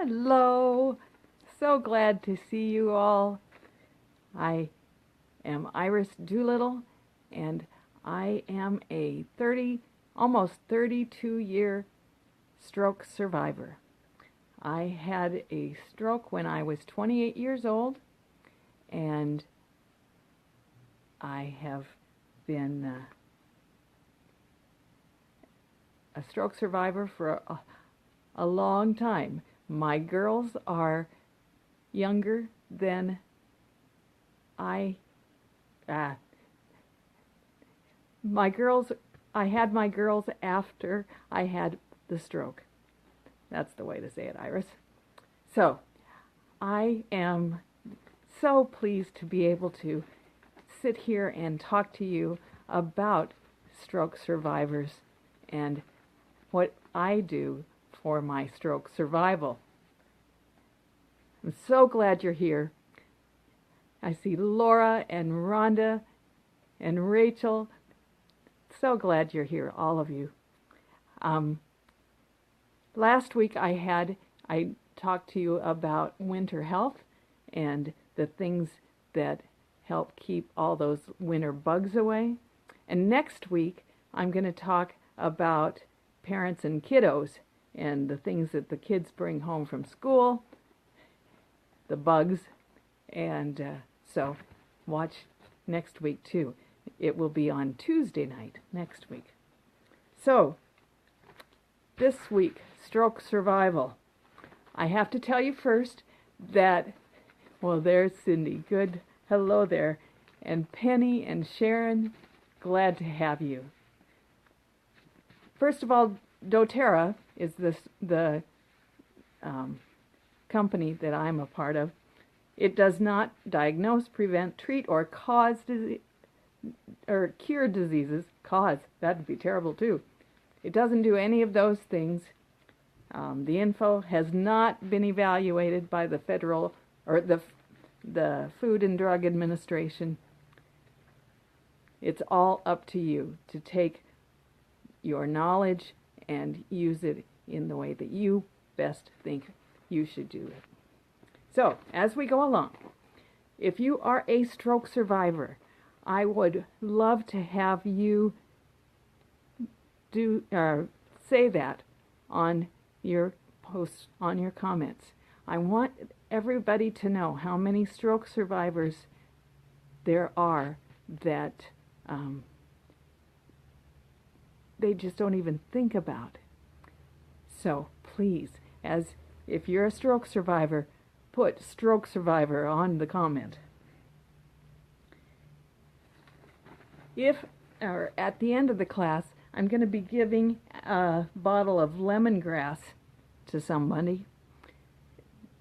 Hello. So glad to see you all. I am Iris Doolittle, and I am a almost 32-year stroke survivor. I had a stroke when I was 28 years old, and I have been a stroke survivor for a long time. My girls are younger than I had my girls after I had the stroke. That's the way to say it, Iris. So, I am so pleased to be able to sit here and talk to you about stroke survivors and what I do for my stroke survival. I'm so glad you're here. I see Laura and Rhonda and Rachel. So glad you're here, all of you. Last week I talked to you about winter health and the things that help keep all those winter bugs away. And next week I'm going to talk about parents and kiddos and the things that the kids bring home from school, the bugs, and so watch next week too. It will be on Tuesday night next week. So this week, stroke survival. I have to tell you first that, well, there's Cindy. Good. Hello there. And Penny and Sharon, glad to have you. First of all, doTERRA is the company that I'm a part of. It does not diagnose, prevent, treat, or cure diseases. That would be terrible too. It doesn't do any of those things. The info has not been evaluated by the federal or the Food and Drug Administration. It's all up to you to take your knowledge and use it in the way that you best think you should do it. So, as we go along, if you are a stroke survivor, I would love to have you say that on your posts, on your comments. I want everybody to know how many stroke survivors there are that they just don't even think about. So please, if you're a stroke survivor, put stroke survivor on the comment. At the end of the class, I'm going to be giving a bottle of lemongrass to somebody.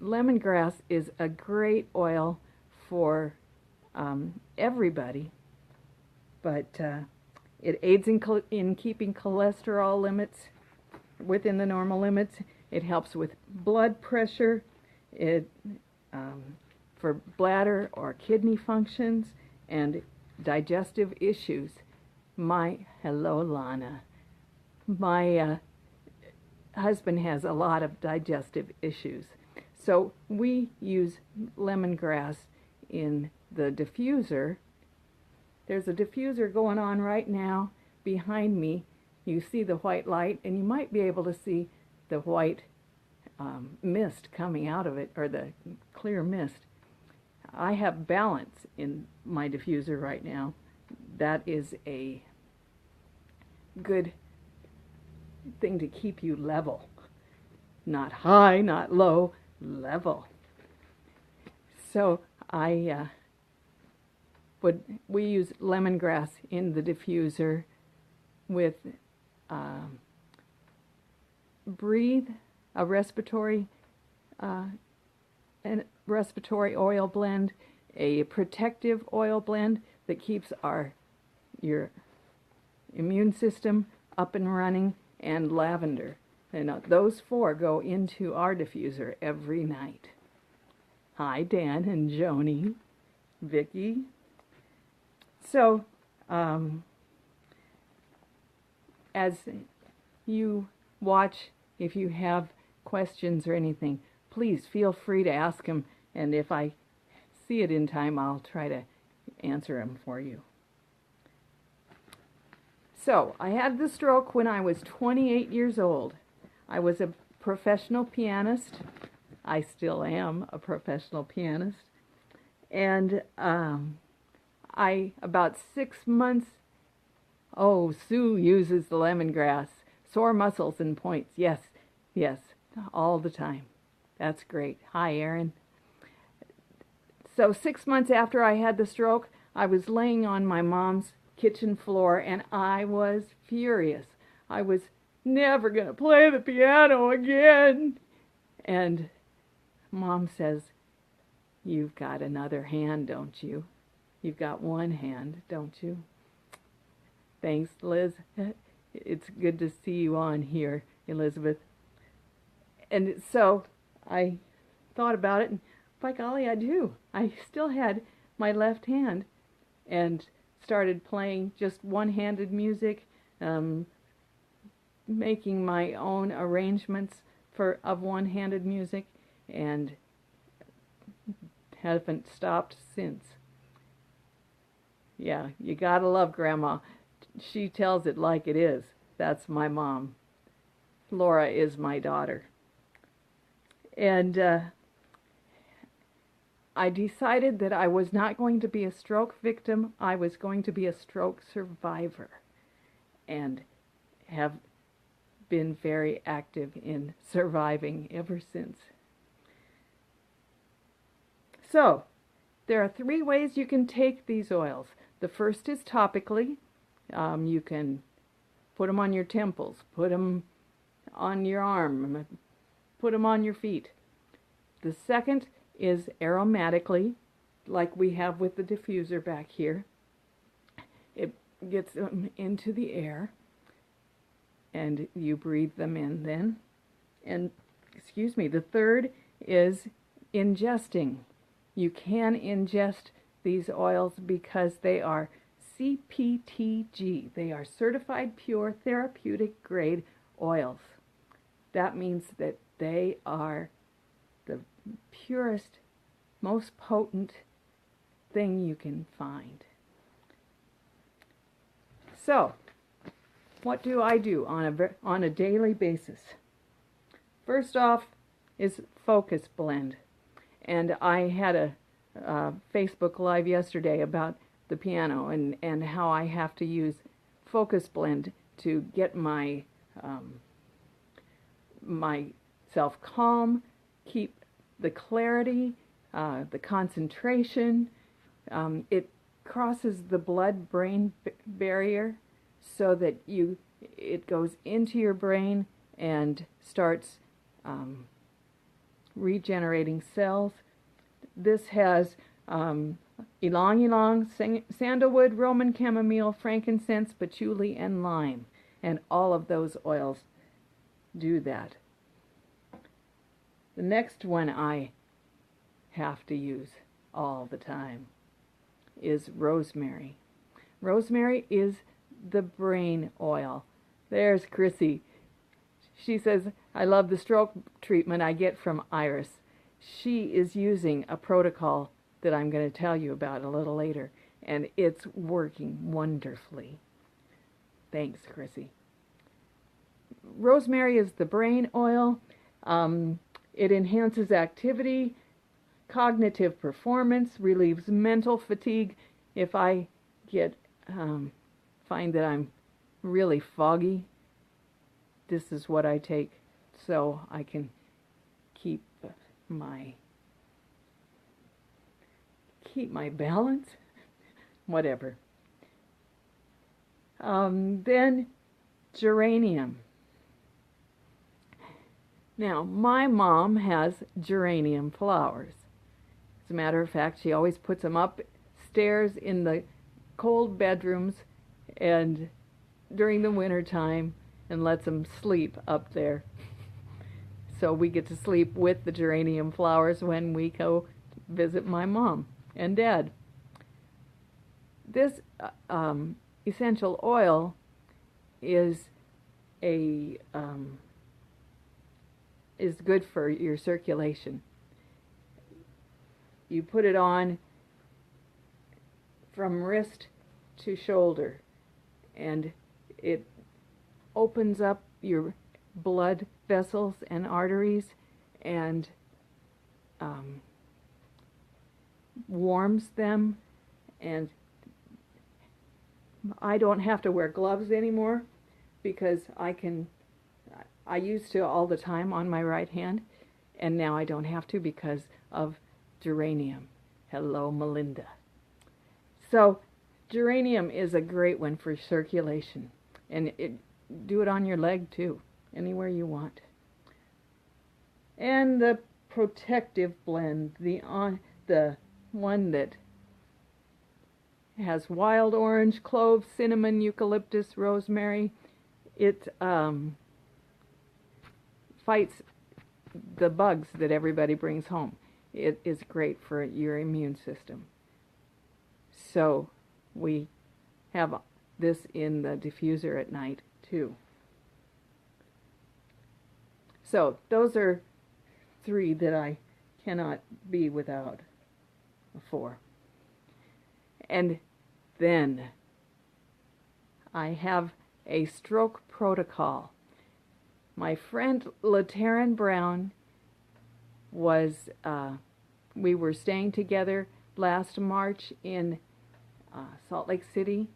Lemongrass is a great oil for everybody, but it aids in keeping cholesterol limits within the normal limits. It helps with blood pressure, for bladder or kidney functions, and digestive issues. Hello, Lana. My husband has a lot of digestive issues. So we use lemongrass in the diffuser. There's a diffuser going on right now behind me. You see the white light, and you might be able to see the white mist coming out of it, or the clear mist. I have balance in my diffuser right now. That is a good thing to keep you level. Not high, not low, level. So we use lemongrass in the diffuser with Breathe, a respiratory oil blend, a protective oil blend that keeps your immune system up and running, and lavender. And those four go into our diffuser every night. Hi, Dan and Joni, Vicky. So, as you watch, if you have questions or anything, please feel free to ask him, and if I see it in time, I'll try to answer him for you. So, I had the stroke when I was 28 years old. I was a professional pianist. I still am a professional pianist. And about 6 months, Sue uses the lemongrass. Sore muscles and points. Yes, all the time. That's great. Hi, Erin. So 6 months after I had the stroke, I was laying on my mom's kitchen floor, and I was furious. I was never going to play the piano again. And Mom says, "You've got another hand, don't you? You've got one hand, don't you?" Thanks, Liz. It's good to see you on here, Elizabeth. And so I thought about it, and by golly, I do. I still had my left hand, and started playing just one-handed music, making my own arrangements of one-handed music, and haven't stopped since. Yeah, you gotta love Grandma. She tells it like it is. That's my mom. Laura is my daughter. And I decided that I was not going to be a stroke victim. I was going to be a stroke survivor, and have been very active in surviving ever since. So, there are 3 ways you can take these oils. The first is topically. You can put them on your temples, put them on your arm, put them on your feet. The second is aromatically, like we have with the diffuser back here. It gets them into the air, and you breathe them in then. And, the third is ingesting. You can ingest these oils because they are CPTG. They are certified pure therapeutic grade oils. That means that they are the purest, most potent thing you can find. So, what do I do on a daily basis? First off is Focus Blend. And I had a Facebook Live yesterday about the piano and how I have to use Focus Blend to get myself calm, keep the clarity, the concentration. It crosses the blood-brain barrier so that it goes into your brain and starts regenerating cells. This has ylang-ylang, sandalwood, Roman chamomile, frankincense, patchouli, and lime. And all of those oils do that. The next one I have to use all the time is rosemary. Rosemary is the brain oil. There's Chrissy. She says, "I love the stroke treatment I get from Iris." She is using a protocol that I'm going to tell you about a little later, and it's working wonderfully. Thanks, Chrissy. Rosemary is the brain oil. It enhances activity, cognitive performance, relieves mental fatigue. If I find that I'm really foggy, this is what I take, so I can keep my balance, whatever. Then geranium. Now, my mom has geranium flowers. As a matter of fact, she always puts them upstairs in the cold bedrooms and during the winter time, and lets them sleep up there. So we get to sleep with the geranium flowers when we go visit my mom and dad. This essential oil is is good for your circulation. You put it on from wrist to shoulder, and it opens up your blood vessels and arteries and warms them. And I don't have to wear gloves anymore because I used to all the time on my right hand, and now I don't have to because of geranium. Hello, Melinda. So geranium is a great one for circulation, and do it on your leg too, anywhere you want. And the protective blend, the one that has wild orange, clove, cinnamon, eucalyptus, rosemary. It fights the bugs that everybody brings home. It is great for your immune system. So we have this in the diffuser at night too. So those are 3 that I cannot be without. 4. And then I have a stroke protocol. My friend LaTaryn Brown was, we were staying together last March in Salt Lake City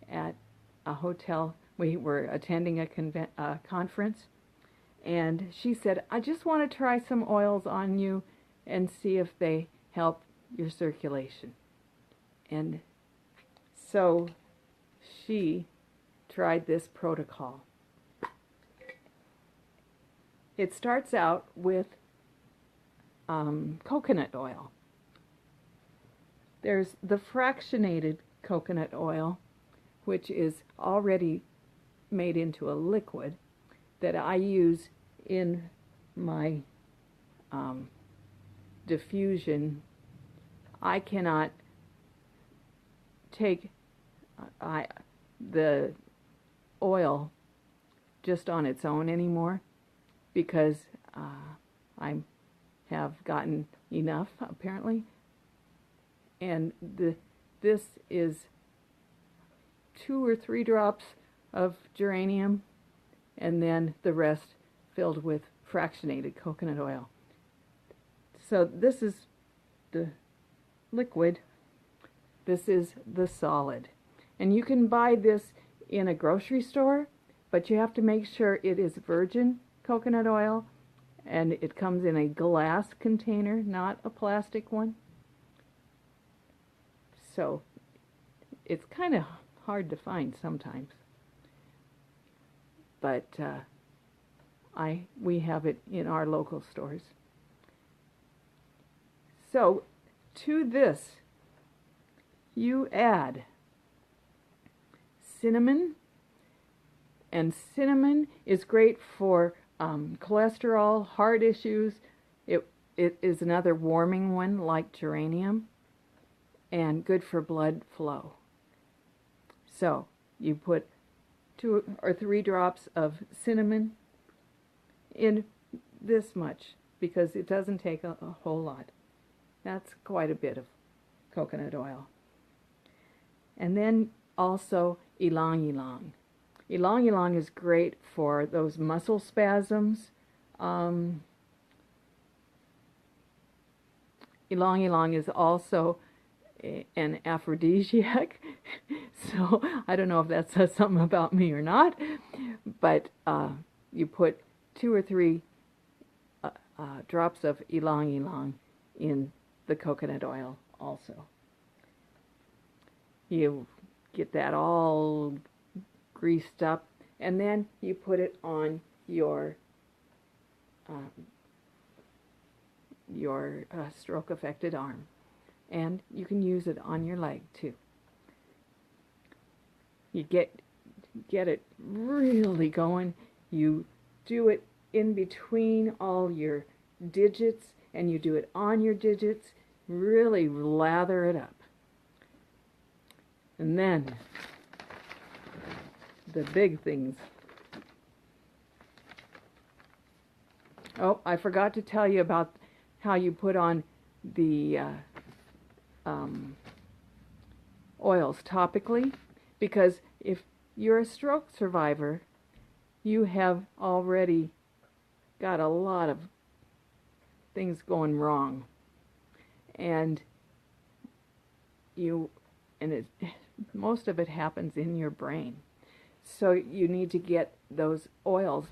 at a hotel. We were attending a conference, and she said, I just want to try some oils on you and see if they help your circulation. And so she tried this protocol. It starts out with coconut oil. There's the fractionated coconut oil, which is already made into a liquid that I use in my diffusion. I cannot take the oil just on its own anymore because I have gotten enough, apparently. And this is 2 or 3 drops of geranium, and then the rest filled with fractionated coconut oil. So this is the liquid. This is the solid. And you can buy this in a grocery store, but you have to make sure it is virgin coconut oil, and it comes in a glass container, not a plastic one. So it's kind of hard to find sometimes, but we have it in our local stores. So to this you add cinnamon, and cinnamon is great for cholesterol, heart issues. It is another warming one like geranium, and good for blood flow. So you put 2 or 3 drops of cinnamon in this much, because it doesn't take a whole lot. That's quite a bit of coconut oil. And then also ylang ylang. Ylang ylang is great for those muscle spasms. Ylang ylang is also an aphrodisiac, so I don't know if that says something about me or not, but you put 2 or 3 drops of ylang ylang in the coconut oil also. You get that all greased up, and then you put it on your stroke affected arm, and you can use it on your leg too. You get it really going. You do it in between all your digits, and you do it on your digits. Really lather it up. And then the big things. Oh, I forgot to tell you about how you put on the um, oils topically, because if you're a stroke survivor, you have already got a lot of things going wrong, and you and it most of it happens in your brain. So you need to get those oils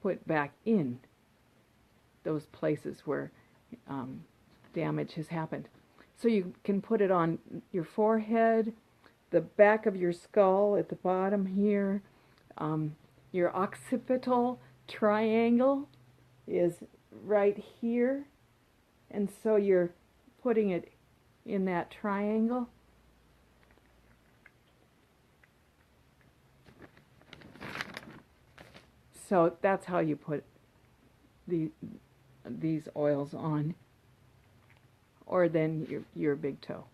put back in those places where damage has happened. So you can put it on your forehead, the back of your skull at the bottom here. Your occipital triangle is right here, and so you're putting it in that triangle. So that's how you put these oils on, or then your big toe.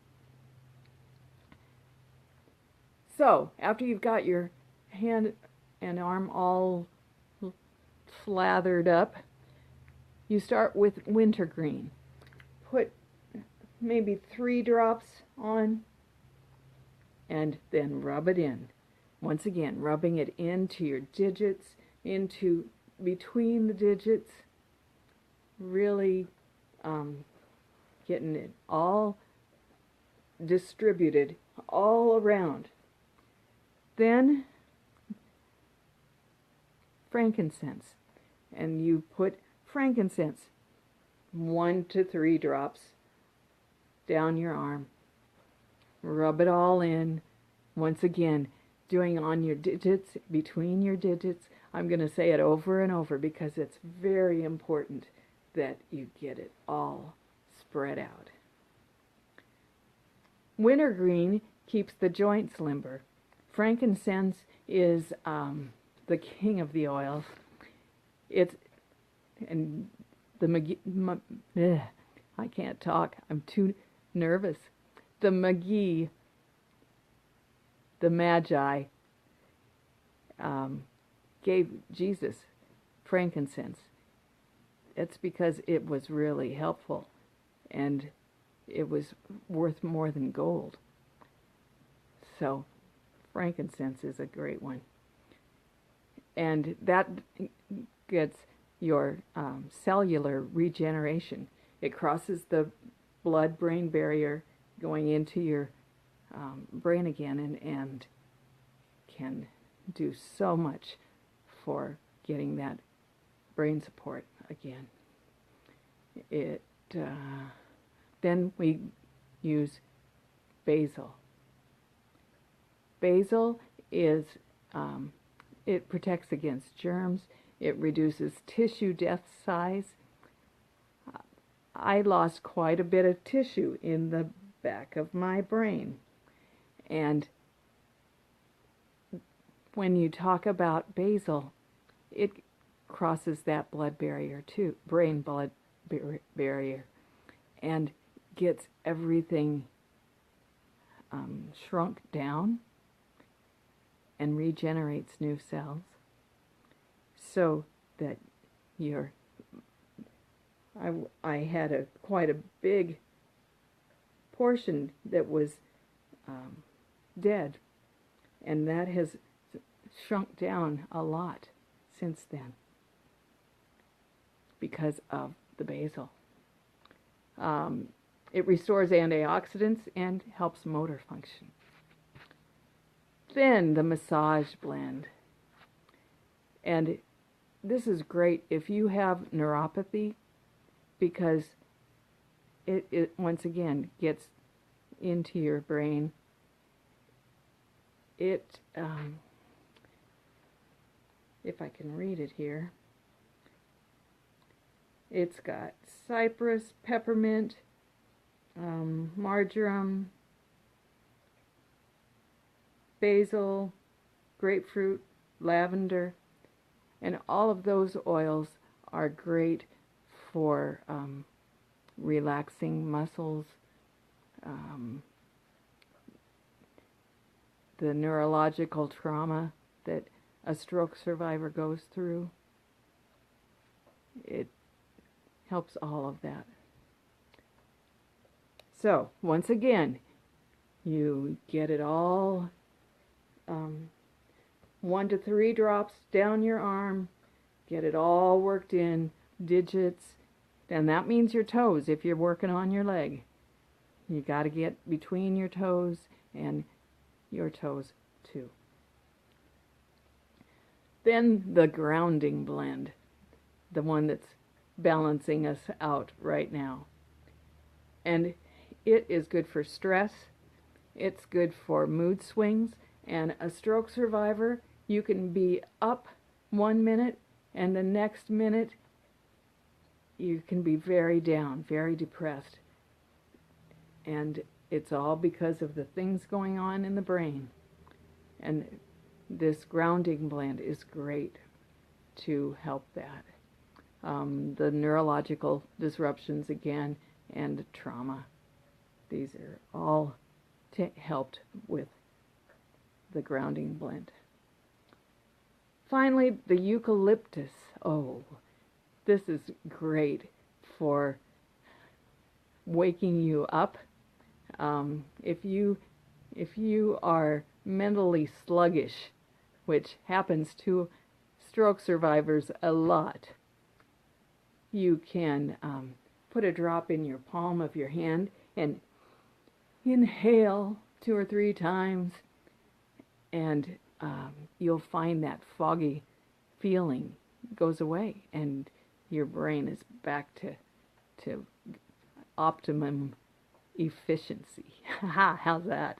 So after you've got your hand and arm all slathered up, you start with wintergreen. Put maybe 3 drops on, and then rub it in. Once again, rubbing it into your digits, into between the digits, really getting it all distributed all around. Then frankincense, and you put frankincense 1 to 3 drops down your arm. Rub it all in. Once again, doing on your digits, between your digits. I'm going to say it over and over because it's very important that you get it all spread out. Wintergreen keeps the joints limber. Frankincense is the king of the oils. It's and the I can't talk. I'm too nervous. The Magi gave Jesus frankincense. It's because it was really helpful, and it was worth more than gold. So frankincense is a great one. And that gets your cellular regeneration. It crosses the blood-brain barrier going into your brain again, and can do so much for getting that brain support again. Then we use basil. Basil is it protects against germs. It reduces tissue death size. I lost quite a bit of tissue in the back of my brain. And when you talk about basil, it crosses that blood barrier too, brain-blood barrier, and gets everything shrunk down and regenerates new cells, so that I had quite a big portion that was dead, and that has shrunk down a lot since then because of the basil. It restores antioxidants and helps motor function. Then the massage blend. And this is great if you have neuropathy, because it once again gets into your brain. It if I can read it here, it's got cypress, peppermint, marjoram, basil, grapefruit, lavender, and all of those oils are great for relaxing muscles, the neurological trauma that a stroke survivor goes through. it helps all of that. So, once again, you get it all 1 to 3 drops down your arm, get it all worked in, digits, and that means your toes if you're working on your leg. You got to get between your toes and your toes too. Then the grounding blend, the one that's balancing us out right now. And it is good for stress, it's good for mood swings, and a stroke survivor, you can be up 1 minute and the next minute you can be very down, very depressed. And it's all because of the things going on in the brain. And this grounding blend is great to help that. The neurological disruptions again and trauma. These are all helped with the grounding blend. Finally, the eucalyptus. Oh, this is great for waking you up. If you are mentally sluggish, which happens to stroke survivors a lot, you can put a drop in your palm of your hand and inhale 2 or 3 times, and you'll find that foggy feeling goes away and your brain is back to optimum efficiency. How's that?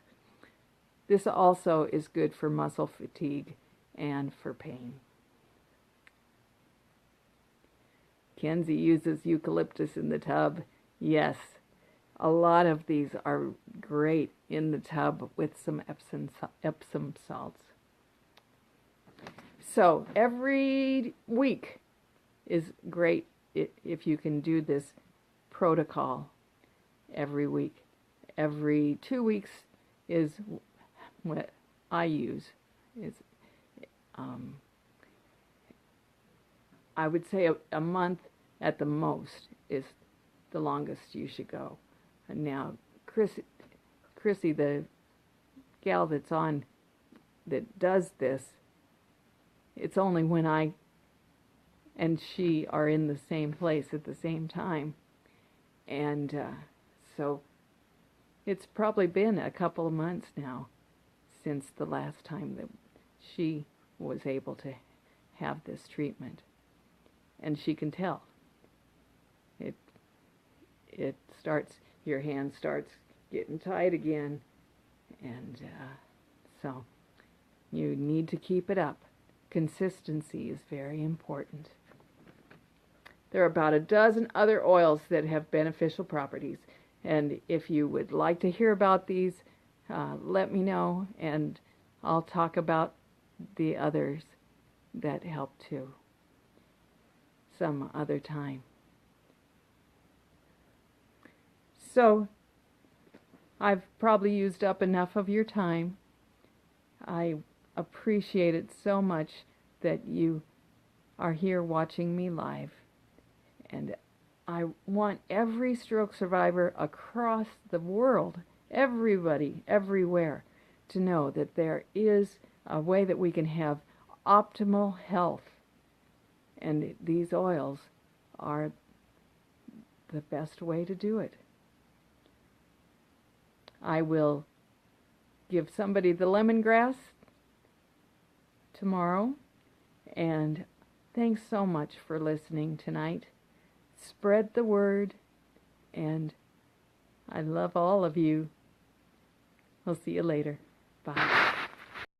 This also is good for muscle fatigue and for pain. Kenzie uses eucalyptus in the tub. Yes, a lot of these are great in the tub with some Epsom salts. So every week is great if you can do this protocol every week. Every 2 weeks is what I use. I would say a month at the most is the longest you should go. And now, Chrissy, the gal that does this, it's only when I and she are in the same place at the same time. And so it's probably been a couple of months now since the last time that she was able to have this treatment. And she can tell. It starts, your hand starts getting tight again. And so you need to keep it up. Consistency is very important. There are about a dozen other oils that have beneficial properties. And if you would like to hear about these, let me know, and I'll talk about the others that help too some other time. So I've probably used up enough of your time. I appreciate it so much that you are here watching me live. And I want every stroke survivor across the world, everybody, everywhere, to know that there is a way that we can have optimal health. And these oils are the best way to do it. I will give somebody the lemongrass tomorrow. And thanks so much for listening tonight. Spread the word, and I love all of you. I'll see you later. Bye.